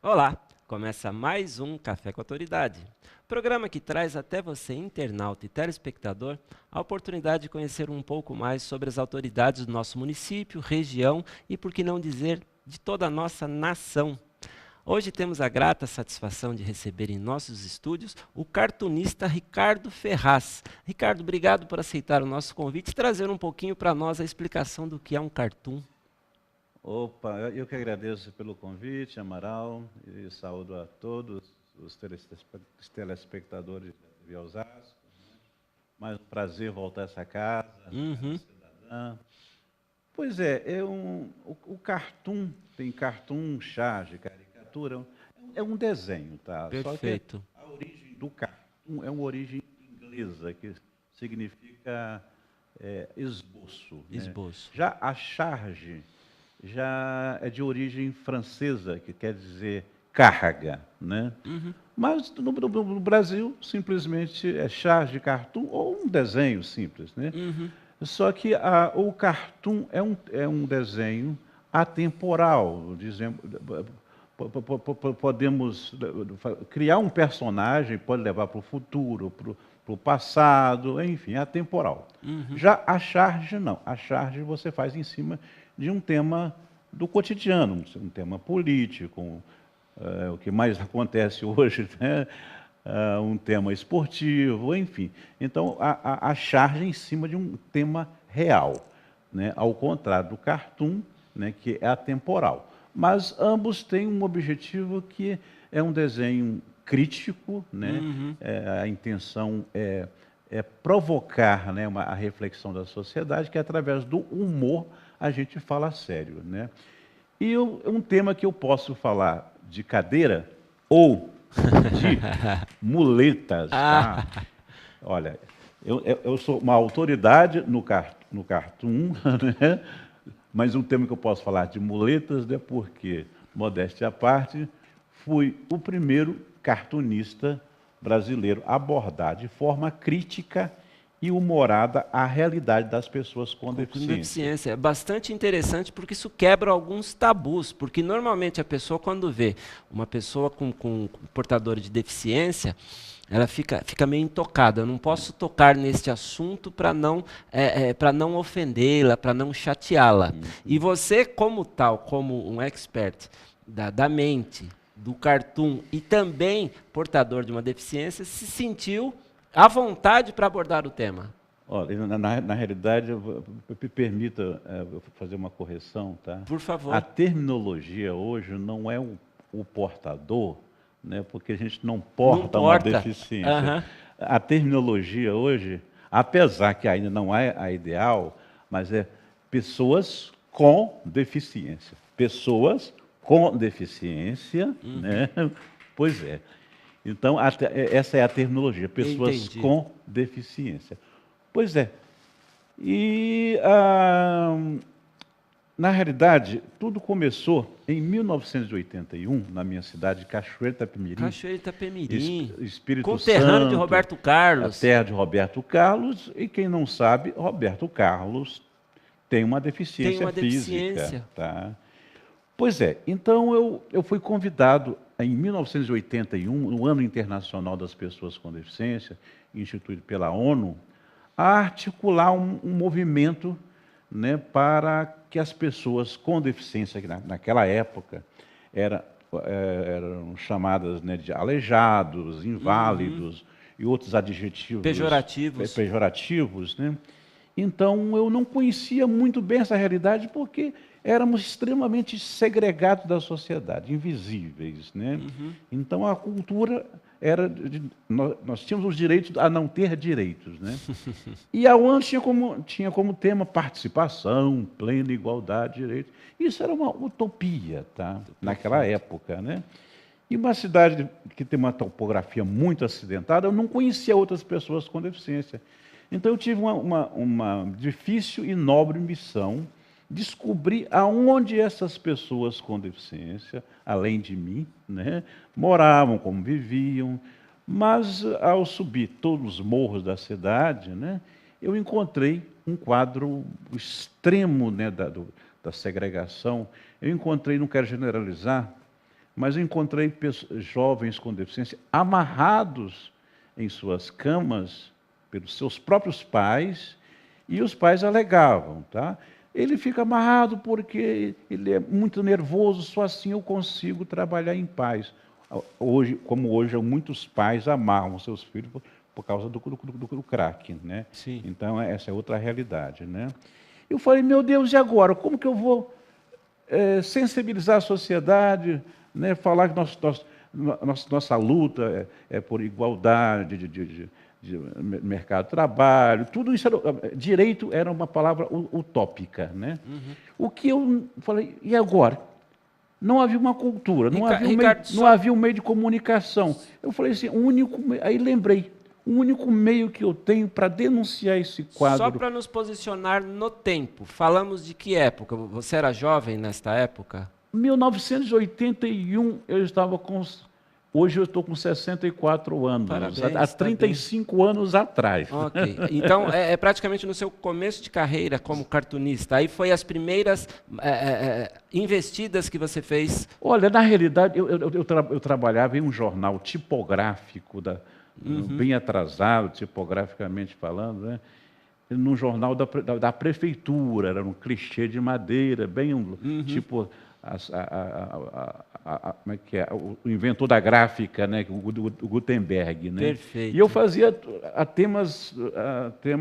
Olá, começa mais um Café com Autoridade, programa que traz até você, internauta e telespectador, a oportunidade de conhecer um pouco mais sobre as autoridades do nosso município, região e, por que não dizer, de toda a nossa nação. Hoje temos a grata satisfação de receber em nossos estúdios o cartunista Ricardo Ferraz. Ricardo, obrigado por aceitar o nosso convite e trazer um pouquinho para nós a explicação do que é um cartoon. Opa, eu que agradeço pelo convite, Amaral, e saúdo a todos os telespectadores da TV Osasco. Mais um prazer voltar a essa casa, Casa Uhum, Cidadã. Pois é, o cartoon, tem cartoon, charge, caricatura, é um desenho, tá? Só que perfeito. a origem do cartoon é uma origem inglesa, que significa esboço, né? Esboço. Já a charge já é de origem francesa, que quer dizer carga, né? Uhum, Mas no Brasil, simplesmente é charge de cartoon ou um desenho simples, né? uhum. Só que o cartoon é um desenho atemporal. Dizemos, podemos criar um personagem, pode levar para o futuro, para o passado, enfim, é atemporal. Uhum. Já a charge, não. A charge você faz em cima de um tema do cotidiano, um tema político, o que mais acontece hoje, né? Um tema esportivo, enfim. Então, a charge é em cima de um tema real, né? Ao contrário do cartoon, né, que é atemporal. Mas ambos têm um objetivo que é um desenho crítico, né? Uhum. A intenção é provocar, né, a reflexão da sociedade, que através do humor a gente fala sério, né? E um tema que eu posso falar de cadeira ou de muletas, tá? Ah, Olha, eu sou uma autoridade no cartoon, né? Mas um tema que eu posso falar de muletas é porque, modéstia à parte, fui o primeiro cartunista brasileiro a abordar de forma crítica e humorada a realidade das pessoas com com deficiência. deficiência. É bastante interessante porque isso quebra alguns tabus. Porque normalmente a pessoa, quando vê uma pessoa com portadora de deficiência, ela fica meio intocada. Eu não posso tocar neste assunto para não ofendê-la, para não chateá-la. E você, como tal, como um expert da mente, do cartoon e também portador de uma deficiência, se sentiu à vontade para abordar o tema. Olha, na realidade, me permita eu fazer uma correção, tá? Por A favor. terminologia hoje não é o portador, né? Porque a gente não Não porta uma porta. deficiência. Aham. A terminologia hoje, apesar que ainda não é a ideal, mas é pessoas com deficiência. Pessoas com deficiência, Uhum. né? Pois é. Então, essa é a terminologia, pessoas Entendi. com deficiência. Pois é. E, na realidade, tudo começou em 1981, na minha cidade de Cachoeira de Itapemirim, Cachoeira Itapemirim. Espírito Conterrâneo de Santo, Roberto a Carlos. terra de Roberto Carlos, e quem não sabe, Roberto Carlos tem uma Tem deficiência uma física, deficiência. tá? Pois é, então eu fui convidado em 1981, no Ano Internacional das Pessoas com Deficiência, instituído pela ONU, a articular um movimento, né, para que as pessoas com deficiência, que naquela época eram chamadas, né, de aleijados, Uhum. inválidos e outros adjetivos Pejorativos. pejorativos, né? Então eu não conhecia muito bem essa realidade porque éramos extremamente segregados da sociedade, invisíveis, né? Uhum. Então a cultura era nós tínhamos os direitos a não ter direitos, né? E a ONU tinha como tema participação, plena igualdade, direito. Isso era uma utopia, tá? Naquela Perfeito. época, né? E uma cidade que tem uma topografia muito acidentada, eu não conhecia outras pessoas com deficiência. Então eu tive uma difícil e nobre missão, descobrir aonde essas pessoas com deficiência, além de mim, né, moravam, como viviam. Mas ao subir todos os morros da cidade, né, eu encontrei um quadro extremo, né, da segregação. Eu encontrei, não quero generalizar, mas eu encontrei jovens com deficiência amarrados em suas camas pelos seus próprios pais, e os pais alegavam, tá? Ele fica amarrado porque ele é muito nervoso, só assim eu consigo trabalhar em paz. Hoje, como hoje, muitos pais amarram seus filhos por causa do crack, né? Sim. Então, essa é outra realidade, né? Eu falei, meu Deus, e agora? Como que eu vou sensibilizar a sociedade, né? Falar que nossa luta é por igualdade de mercado de trabalho, tudo isso, direito era uma palavra utópica, né? O que eu falei, e agora? Não havia uma cultura, não havia um meio de comunicação. Eu falei assim, aí lembrei, o único meio que eu tenho para denunciar esse quadro... Só para nos posicionar no tempo, falamos de que época? Você era jovem nesta época? 1981, eu estava com... Hoje eu estou com 64 anos, parabéns, há 35 anos atrás. Ok, então é praticamente no seu começo de carreira como cartunista, aí foi as primeiras investidas que você fez? Olha, na realidade, eu trabalhava em um jornal tipográfico, bem atrasado, tipograficamente falando, né? Num jornal da prefeitura, era um clichê de madeira, bem tipo... como é que é? O inventor da gráfica, né? O Gutenberg, né? Perfeito. E eu fazia temas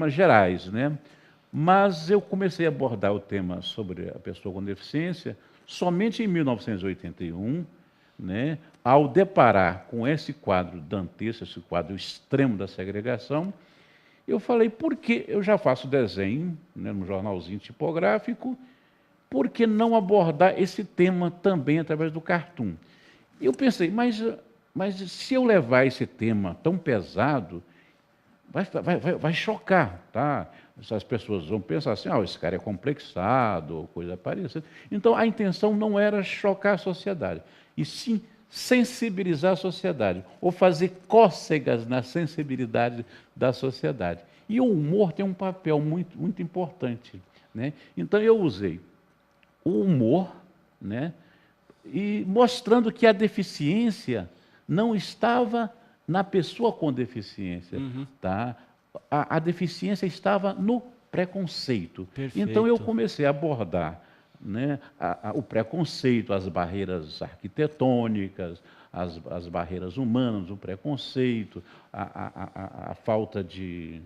gerais, né? Mas eu comecei a abordar o tema sobre a pessoa com deficiência somente em 1981, né? Ao deparar com esse quadro dantesco, esse quadro extremo da segregação, eu falei, por que eu já faço desenho, né, no jornalzinho tipográfico, por que não abordar esse tema também através do cartoon? Eu pensei, mas se eu levar esse tema tão pesado, vai chocar, tá? As pessoas vão pensar assim, esse cara é complexado, ou coisa parecida. Então, a intenção não era chocar a sociedade, e sim sensibilizar a sociedade, ou fazer cócegas na sensibilidade da sociedade. E o humor tem um papel muito, muito importante, né? Então, eu usei o humor, né? E mostrando que a deficiência não estava na pessoa com deficiência, tá? A deficiência estava no preconceito. Perfeito. Então eu comecei a abordar, né, o preconceito, as barreiras arquitetônicas, as barreiras humanas, o preconceito, a falta de...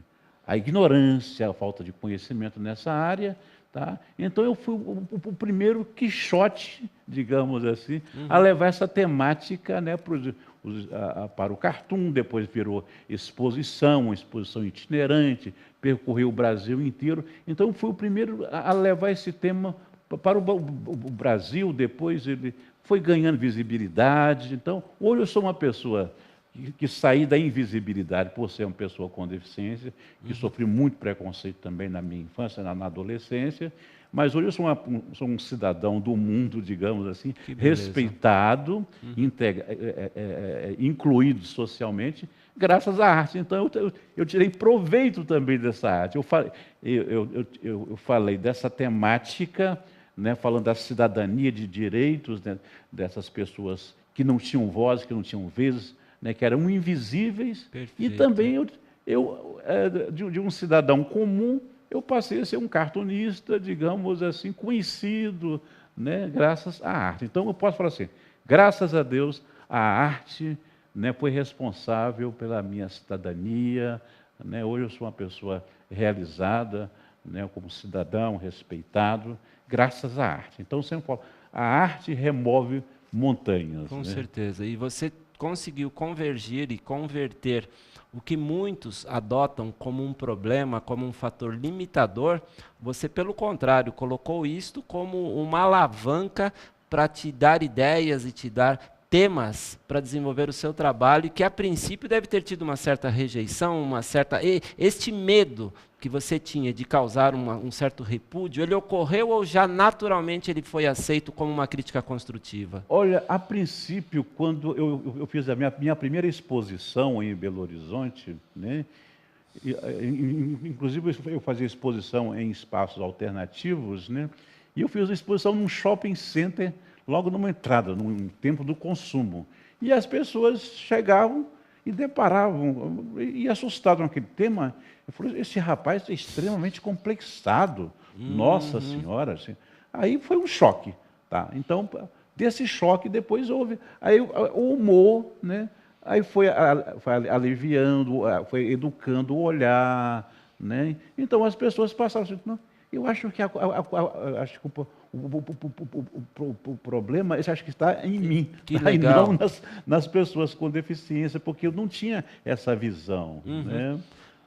a ignorância, a falta de conhecimento nessa área. Tá? Então, eu fui o primeiro quixote, digamos assim, a levar essa temática, né, para o cartoon, depois virou exposição, uma exposição itinerante, percorreu o Brasil inteiro. Então, eu fui o primeiro a levar esse tema para o Brasil, depois ele foi ganhando visibilidade. Então, hoje eu sou uma pessoa que saí da invisibilidade por ser uma pessoa com deficiência, que sofri muito preconceito também na minha infância, na adolescência, mas hoje eu sou um cidadão do mundo, digamos assim, respeitado, incluído socialmente, graças à arte. Então, eu tirei proveito também dessa arte. Eu falei dessa temática, né, falando da cidadania de direitos, né, dessas pessoas que não tinham voz, que não tinham vez, né, que eram invisíveis. Perfeito. E também de um cidadão comum, eu passei a ser um cartunista, digamos assim, conhecido, né, graças à arte. Então, eu posso falar assim, graças a Deus, a arte, né, foi responsável pela minha cidadania, né, hoje eu sou uma pessoa realizada, né, como cidadão, respeitado, graças à arte. Então, eu sempre falo, a arte remove montanhas. Com né? certeza. E você conseguiu convergir e converter o que muitos adotam como um problema, como um fator limitador, você, pelo contrário, colocou isto como uma alavanca para te dar ideias e te dar temas para desenvolver o seu trabalho, e que a princípio deve ter tido uma certa rejeição, este medo que você tinha de causar um certo repúdio, ele ocorreu ou já naturalmente ele foi aceito como uma crítica construtiva? Olha, a princípio, quando eu fiz a minha primeira exposição em Belo Horizonte, né, inclusive eu fazia exposição em espaços alternativos, né, e eu fiz a exposição num shopping center logo numa entrada, num tempo do consumo. E as pessoas chegavam e deparavam, e assustados com aquele tema. Eu falei, esse rapaz é extremamente complexado. Nossa Senhora. Assim. Aí foi um choque. Tá? Então, desse choque, depois houve aí, o humor, né? Aí foi aliviando, foi educando o olhar. Né? Então, as pessoas passaram assim, não, eu acho que, acho que o problema acho que está em mim, que tá? E legal. não nas pessoas com deficiência, porque eu não tinha essa visão. Né?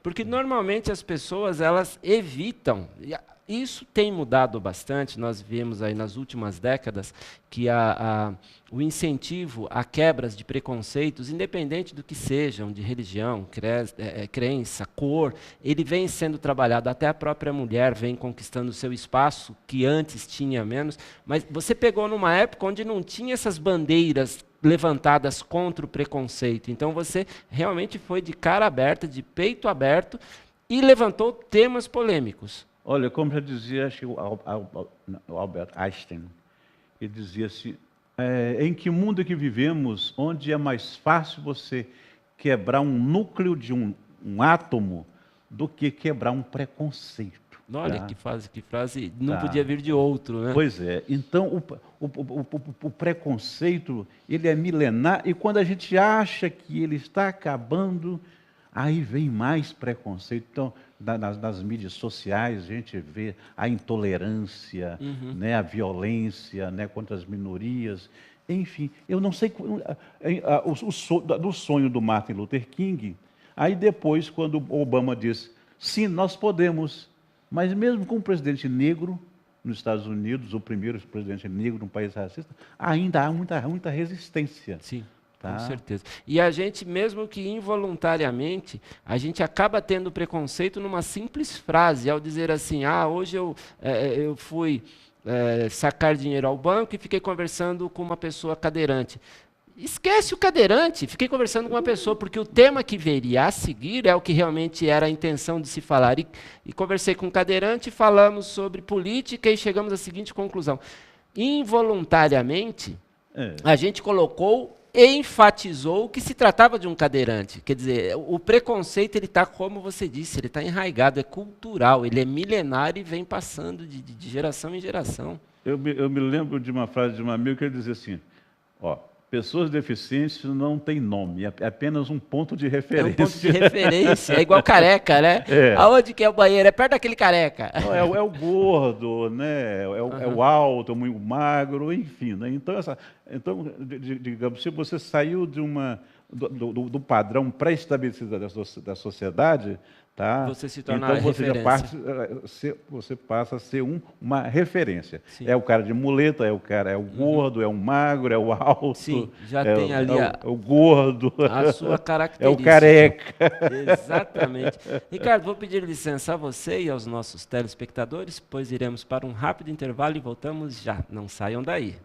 Porque normalmente as pessoas elas evitam. Isso tem mudado bastante. Nós vimos aí nas últimas décadas que o incentivo a quebras de preconceitos, independente do que sejam, de religião, crença, cor, ele vem sendo trabalhado. Até a própria mulher vem conquistando o seu espaço, que antes tinha menos. Mas você pegou numa época onde não tinha essas bandeiras levantadas contra o preconceito. Então você realmente foi de cara aberta, de peito aberto e levantou temas polêmicos. Olha, como já dizia, acho que o Albert Einstein, ele dizia assim, em que mundo que vivemos, onde é mais fácil você quebrar um núcleo de um átomo do que quebrar um preconceito. Olha, tá? que frase não podia vir de outro, né? Pois é. Então, o preconceito, ele é milenar, e quando a gente acha que ele está acabando, aí vem mais preconceito. Então, nas mídias sociais, a gente vê a intolerância, né, a violência, né, contra as minorias. Enfim, eu não sei do sonho do Martin Luther King. Aí depois, quando Obama diz, sim, nós podemos, mas mesmo com um presidente negro nos Estados Unidos, o primeiro presidente negro num país racista, ainda há muita resistência. Sim. Tá? Com certeza. E a gente, mesmo que involuntariamente, a gente acaba tendo preconceito numa simples frase, ao dizer assim, hoje eu fui sacar dinheiro ao banco e fiquei conversando com uma pessoa cadeirante. Esquece o cadeirante, fiquei conversando com uma pessoa, porque o tema que viria a seguir é o que realmente era a intenção de se falar. E conversei com um cadeirante, falamos sobre política e chegamos à seguinte conclusão. Involuntariamente, a gente colocou e enfatizou que se tratava de um cadeirante. Quer dizer, o preconceito, ele está, como você disse, ele está enraizado, é cultural, ele é milenário e vem passando de geração em geração. Eu me lembro de uma frase de um amigo que ele dizia assim, pessoas deficientes não têm nome, é apenas um ponto de referência. É um ponto de referência, é igual careca, né? Aonde que é o banheiro? É perto daquele careca. Não, é o gordo, né? É o alto, o magro, enfim. Né? Então, digamos, se você saiu do padrão pré-estabelecido da sociedade, tá? Você se torna então você passa a ser uma referência. Sim. É o cara de muleta, é o gordo, é o magro, é o alto. Sim, já tem ali o gordo. A sua característica. É o careca. Exatamente. Ricardo, vou pedir licença a você e aos nossos telespectadores, pois iremos para um rápido intervalo e voltamos já. Não saiam daí.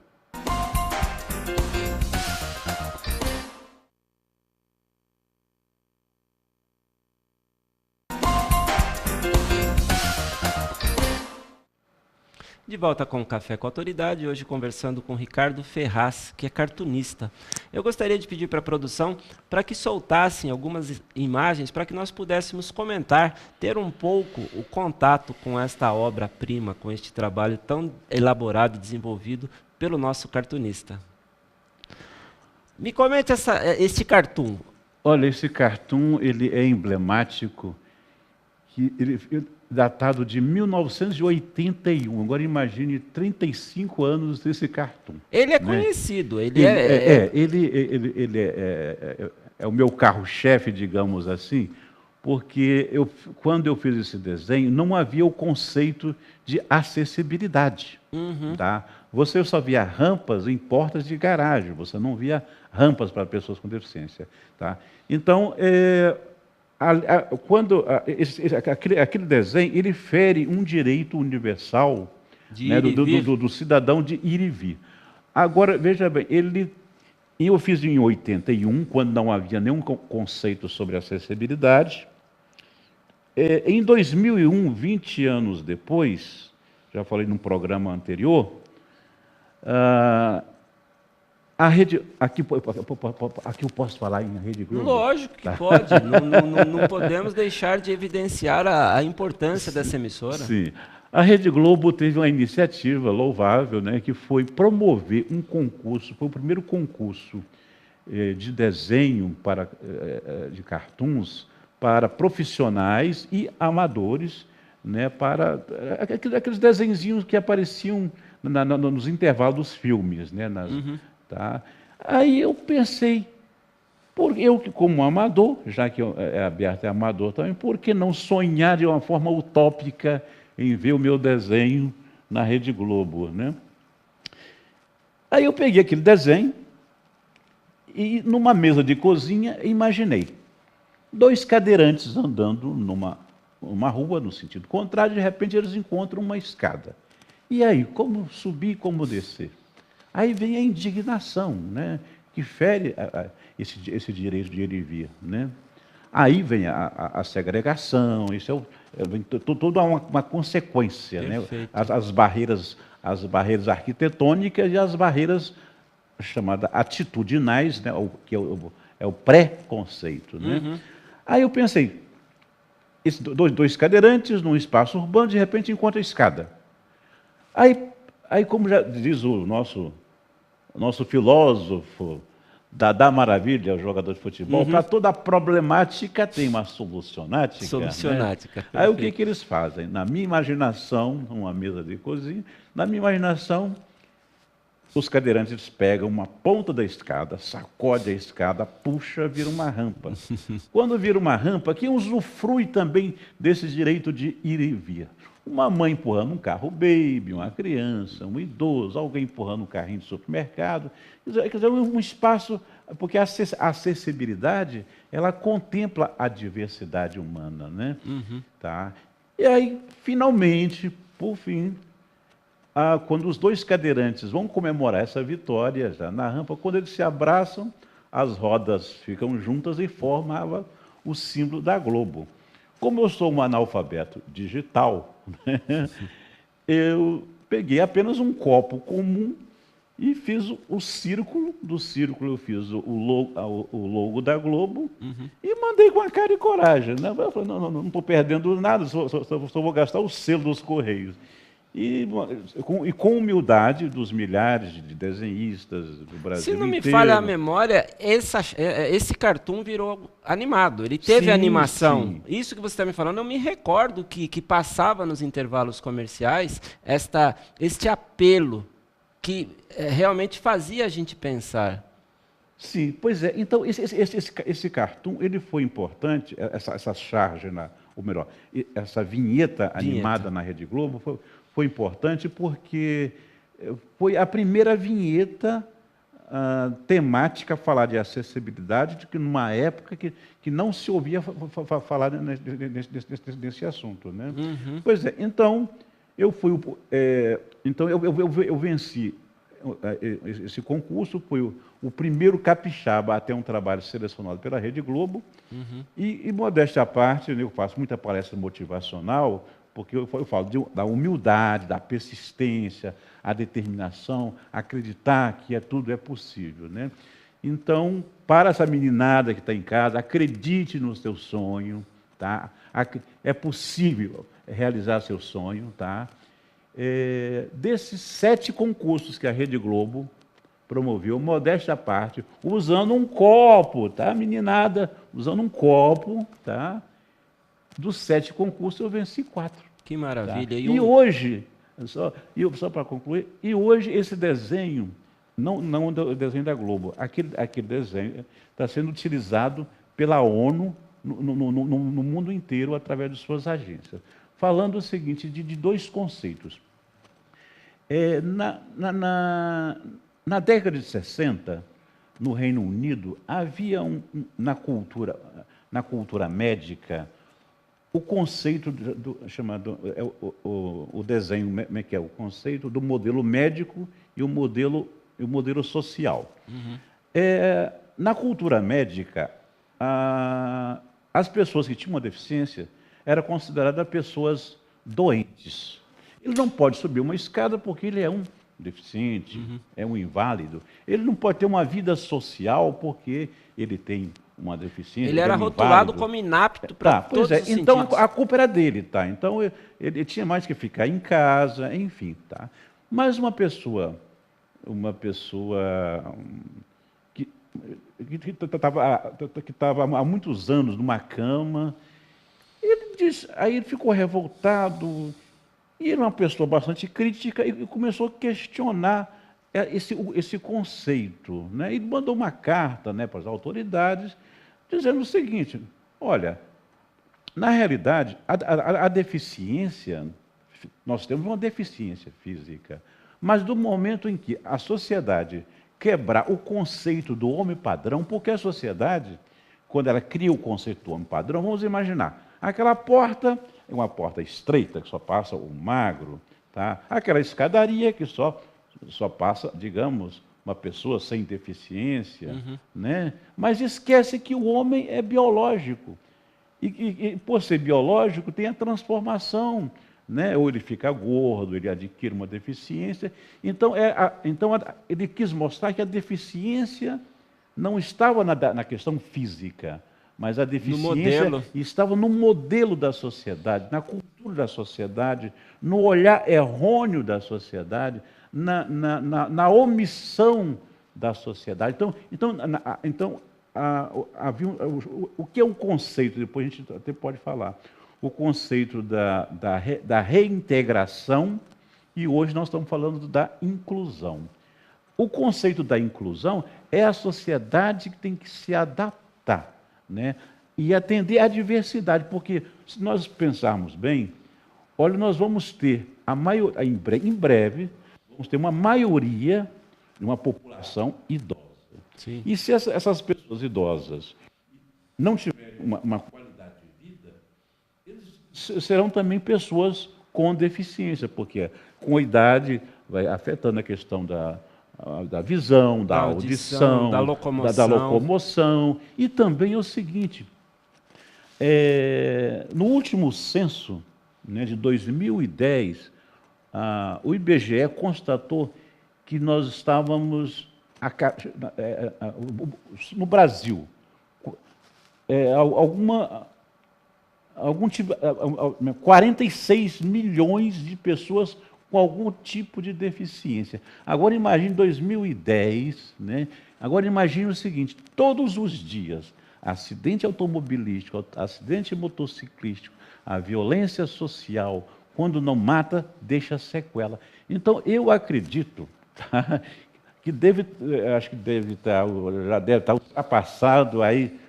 De volta com o Café com a Autoridade, hoje conversando com Ricardo Ferraz, que é cartunista. Eu gostaria de pedir para a produção para que soltassem algumas imagens para que nós pudéssemos comentar, ter um pouco o contato com esta obra-prima, com este trabalho tão elaborado e desenvolvido pelo nosso cartunista. Me comente este cartoon. Olha, esse cartoon ele é emblemático, datado de 1981. Agora imagine 35 anos desse cartoon. Ele é conhecido. Ele é o meu carro-chefe, digamos assim, porque quando eu fiz esse desenho, não havia o conceito de acessibilidade. Tá? Você só via rampas em portas de garagem, você não via rampas para pessoas com deficiência. Tá? Então, aquele desenho, ele fere um direito universal, né, do cidadão de ir e vir. Agora, veja bem, eu fiz em 81, quando não havia nenhum conceito sobre acessibilidade. Em 2001, 20 anos depois, já falei num programa anterior, Ah, a rede, aqui eu posso falar em Rede Globo? Lógico que Tá. pode. Não podemos deixar de evidenciar a importância dessa emissora. Sim. A Rede Globo teve uma iniciativa louvável, né, que foi promover um concurso, foi o primeiro concurso de desenho de cartoons para profissionais e amadores, né, para aqueles desenhinhos que apareciam nos intervalos dos filmes, né, tá? Aí eu pensei, eu que como amador, já que a Beata é amador também, por que não sonhar de uma forma utópica em ver o meu desenho na Rede Globo, né? Aí eu peguei aquele desenho e numa mesa de cozinha imaginei 2 cadeirantes andando numa rua no sentido contrário, de repente eles encontram uma escada. E aí, como subir, como descer? Aí vem a indignação, né, que fere esse direito de ir e vir, né? Aí vem a segregação, isso vem toda uma consequência, né? As barreiras arquitetônicas e as barreiras chamadas atitudinais, né? Que é o pré-conceito, né? Aí eu pensei, esses dois cadeirantes num espaço urbano, de repente encontra a escada. Aí como já diz o nosso filósofo Dada Maravilha, o jogador de futebol, para toda problemática tem uma solucionática. Solucionática. Né? Aí o que eles fazem? Na minha imaginação, numa mesa de cozinha, na minha imaginação, os cadeirantes pegam uma ponta da escada, sacode a escada, puxa, vira uma rampa. Quando vira uma rampa, quem usufrui também desse direito de ir e vir? Uma mãe empurrando um carro baby, uma criança, um idoso, alguém empurrando um carrinho de supermercado. Quer dizer, um espaço, porque a acessibilidade, ela contempla a diversidade humana, né? Tá? E aí, finalmente, por fim, quando os 2 cadeirantes vão comemorar essa vitória, já na rampa, quando eles se abraçam, as rodas ficam juntas e formam o símbolo da Globo. Como eu sou um analfabeto digital, né, eu peguei apenas um copo comum e fiz o círculo. Do círculo eu fiz o logo da Globo e mandei com a cara e coragem. Né? Eu falei, não estou perdendo nada, só vou gastar o selo dos Correios. E com humildade dos milhares de desenhistas do Brasil inteiro. Se não me inteiro. falha a memória, esse cartoon virou animado. Ele teve animação. Sim. Isso que você está me falando, eu me recordo que passava nos intervalos comerciais este apelo que realmente fazia a gente pensar. Sim, pois é. Então, esse cartoon, ele foi importante, essa charge, ou melhor, essa vinheta animada na Rede Globo foi importante porque foi a primeira vinheta temática a falar de acessibilidade, que numa época que não se ouvia falar nesse assunto. Né? Pois é, então eu venci esse concurso, foi o primeiro capixaba a ter um trabalho selecionado pela Rede Globo. E modéstia à parte, eu faço muita palestra motivacional, porque eu falo da humildade, da persistência, a determinação, acreditar que tudo é possível. Né? Então, para essa meninada que está em casa, acredite no seu sonho. Tá? É possível realizar seu sonho. Tá? Desses 7 concursos que a Rede Globo promoveu, modéstia à parte, usando um copo, tá, meninada? Usando um copo, tá? Dos 7 concursos eu venci 4. Que maravilha. Tá? E hoje, só para concluir, hoje esse desenho, não o desenho da Globo, aquele desenho está sendo utilizado pela ONU no mundo inteiro através de suas agências. Falando o seguinte, de 2 conceitos. Na década de 60, no Reino Unido, havia na cultura médica o conceito chamado o desenho, que é o conceito do modelo médico e o modelo social. Na cultura médica, as pessoas que tinham uma deficiência eram consideradas pessoas doentes. Ele não pode subir uma escada porque ele é um deficiente, é um inválido. Ele não pode ter uma vida social porque ele tem uma deficiência. Ele era rotulado como inapto para todos os então sentidos. a culpa era dele, tá? Então ele tinha mais que ficar em casa, enfim, tá? Mas uma pessoa que estava há muitos anos numa cama, aí ele ficou revoltado, e era uma pessoa bastante crítica e começou a questionar esse conceito, né? E mandou uma carta, né, para as autoridades, dizendo o seguinte: olha, na realidade, a deficiência, nós temos uma deficiência física, mas do momento em que a sociedade quebrar o conceito do homem padrão, porque a sociedade, quando ela cria o conceito do homem padrão, vamos imaginar, aquela porta é uma porta estreita, que só passa o magro, tá? Aquela escadaria que só passa, digamos, uma pessoa sem deficiência, né? Mas esquece que o homem é biológico. E por ser biológico, tem a transformação, né? Ou ele fica gordo, ele adquire uma deficiência. Então ele quis mostrar que a deficiência não estava na questão física, mas a deficiência estava no modelo da sociedade, na cultura da sociedade, no olhar errôneo da sociedade, na omissão da sociedade. Então o que é um conceito? Depois a gente até pode falar. O conceito da reintegração, e hoje nós estamos falando da inclusão. O conceito da inclusão é a sociedade que tem que se adaptar, né? E atender à diversidade, porque se nós pensarmos bem, olha, nós vamos ter em breve, vamos ter uma maioria de uma população idosa. Sim. E se essas pessoas idosas não tiverem uma qualidade de vida, eles serão também pessoas com deficiência, porque com a idade vai afetando a questão da visão, da audição, da locomoção. E também é o seguinte, no último censo, né, de 2010, o IBGE constatou que nós estávamos no Brasil, 46 milhões de pessoas com algum tipo de deficiência. Agora imagine 2010, né? Agora imagine o seguinte: todos os dias, acidente automobilístico, acidente motociclístico, a violência social, quando não mata, deixa sequela. Então eu acredito, tá, acho que já deve estar ultrapassado aí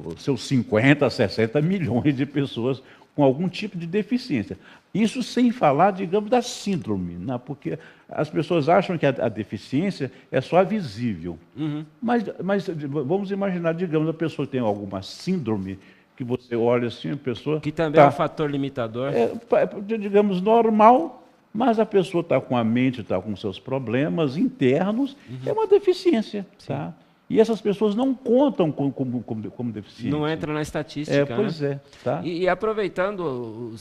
os seus 50, 60 milhões de pessoas com algum tipo de deficiência. Isso sem falar, digamos, da síndrome, né? Porque as pessoas acham que a deficiência é só visível. Mas vamos imaginar, digamos, a pessoa tem alguma síndrome, que você olha assim, a pessoa... Que também é um fator limitador. Digamos, normal, mas a pessoa está com a mente, está com seus problemas internos, é uma deficiência, tá? E essas pessoas não contam como deficientes. Não entra na estatística, pois né? Tá? E aproveitando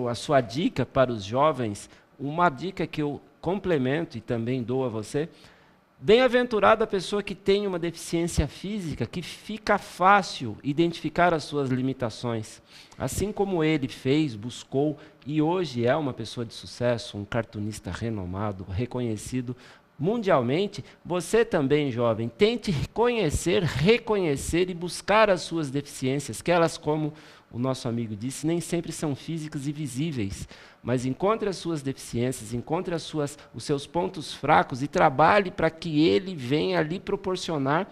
a sua dica para os jovens, uma dica que eu complemento e também dou a você: bem-aventurada a pessoa que tem uma deficiência física, que fica fácil identificar as suas limitações. Assim como ele fez, buscou, e hoje é uma pessoa de sucesso, um cartunista renomado, reconhecido mundialmente, você também, jovem, tente conhecer, reconhecer e buscar as suas deficiências, que elas, como o nosso amigo disse, nem sempre são físicas e visíveis, mas encontre as suas deficiências, encontre os seus pontos fracos e trabalhe para que ele venha lhe proporcionar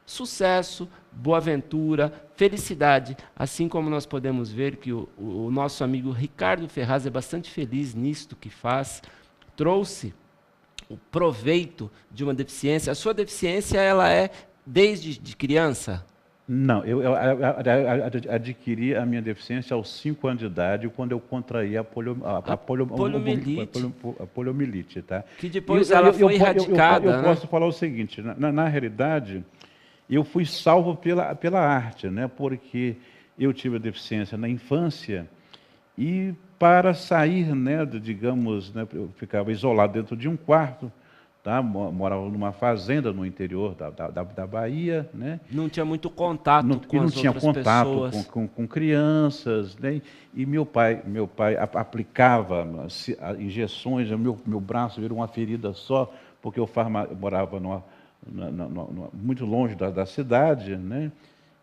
sucesso, boa-aventura, felicidade, assim como nós podemos ver que o nosso amigo Ricardo Ferraz é bastante feliz nisto que faz, trouxe o proveito de uma deficiência. A sua deficiência, ela é desde de criança? Não, eu adquiri a minha deficiência aos 5 anos de idade, quando eu contraí a poliomielite, tá? Que depois ela foi erradicada, eu posso falar o seguinte: na realidade, eu fui salvo pela arte, né? Porque eu tive a deficiência na infância E para sair, né, digamos, né, eu ficava isolado dentro de um quarto, tá? Morava numa fazenda no interior da Bahia, né? Não tinha muito contato com Não as tinha outras contato pessoas. com crianças, né? E meu pai aplicava injeções, meu braço virou uma ferida só, porque eu morava muito longe da cidade, né?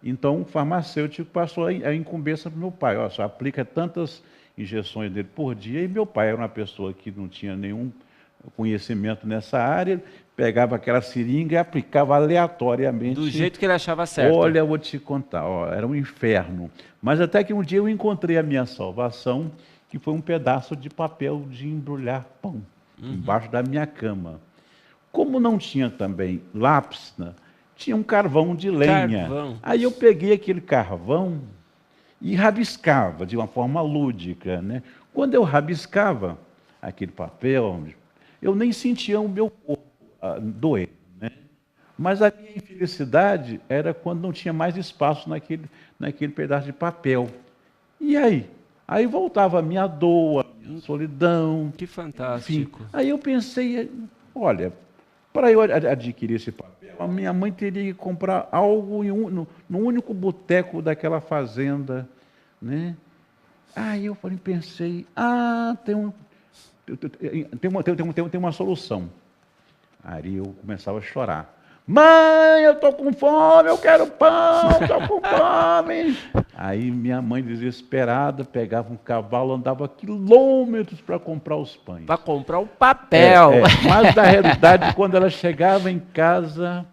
Então o farmacêutico passou a incumbência para o meu pai, ó, só aplica tantas injeções dele por dia, e meu pai era uma pessoa que não tinha nenhum conhecimento nessa área, pegava aquela seringa e aplicava aleatoriamente. Do jeito que ele achava certo. Olha, eu vou te contar, ó, era um inferno. Mas até que um dia eu encontrei a minha salvação, que foi um pedaço de papel de embrulhar pão, embaixo da minha cama. Como não tinha também lápis, né, tinha um carvão de lenha. Carvão. Aí eu peguei aquele carvão e rabiscava de uma forma lúdica, né? Quando eu rabiscava aquele papel, eu nem sentia o meu corpo doer, né? Mas a minha infelicidade era quando não tinha mais espaço naquele pedaço de papel. E aí? Aí voltava a minha dor, a minha solidão. Que fantástico. Enfim. Aí eu pensei, olha, para eu adquirir esse papel, a minha mãe teria que comprar algo no único boteco daquela fazenda, né? Aí eu pensei, tem uma solução. Aí eu começava a chorar. Mãe, eu estou com fome, eu quero pão, estou com fome. Aí minha mãe, desesperada, pegava um cavalo, andava quilômetros para comprar os pães. Para comprar o papel. Mas, na realidade, quando ela chegava em casa,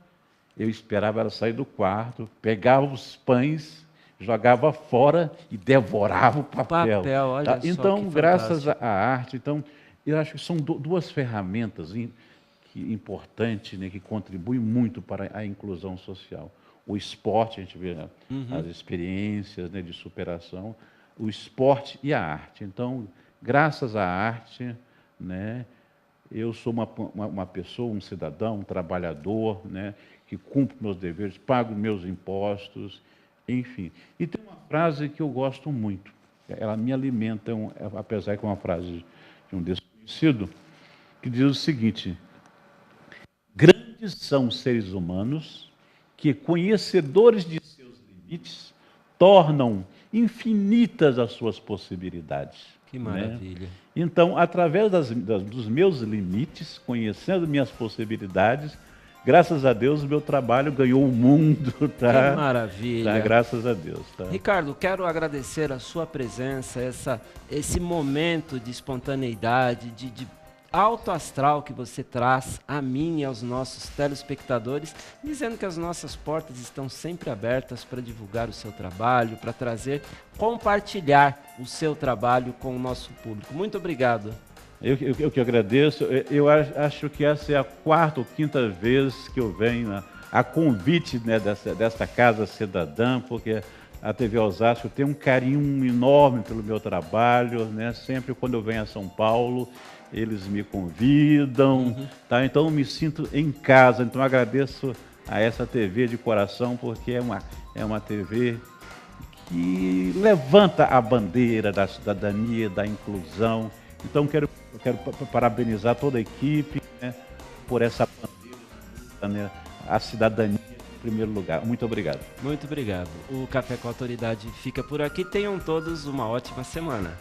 eu esperava ela sair do quarto, pegava os pães, jogava fora e devorava o papel. Olha tá? só, então, que graças fantástico. à arte, então, eu acho que são duas ferramentas importantes, né, que contribuem muito para a inclusão social. O esporte, a gente vê, né, as experiências, né, de superação, o esporte e a arte. Então, graças à arte, né, eu sou uma pessoa, um cidadão, um trabalhador, né, que cumpre meus deveres, pago meus impostos, enfim. E tem uma frase que eu gosto muito, ela me alimenta, apesar que é uma frase de um desconhecido, que diz o seguinte: grandes são os seres humanos que, conhecedores de seus limites, tornam infinitas as suas possibilidades. Que maravilha. Né? Então, através dos meus limites, conhecendo minhas possibilidades, graças a Deus, o meu trabalho ganhou o mundo. Tá? Que maravilha. Tá? Graças a Deus. Tá? Ricardo, quero agradecer a sua presença, esse momento de espontaneidade, de alto astral que você traz a mim e aos nossos telespectadores, dizendo que as nossas portas estão sempre abertas para divulgar o seu trabalho, para compartilhar o seu trabalho com o nosso público. Muito obrigado. Eu que agradeço. Eu acho que essa é a quarta ou quinta vez que eu venho a convite, né, desta Casa Cidadã, porque a TV Osasco tem um carinho enorme pelo meu trabalho, né? Sempre quando eu venho a São Paulo, eles me convidam, tá? Então eu me sinto em casa. Então eu agradeço a essa TV de coração, porque é uma TV que levanta a bandeira da cidadania, da inclusão. Então eu quero parabenizar toda a equipe, né, por essa bandeira, né, a cidadania em primeiro lugar. Muito obrigado. Muito obrigado. O Café com a Autoridade fica por aqui. Tenham todos uma ótima semana.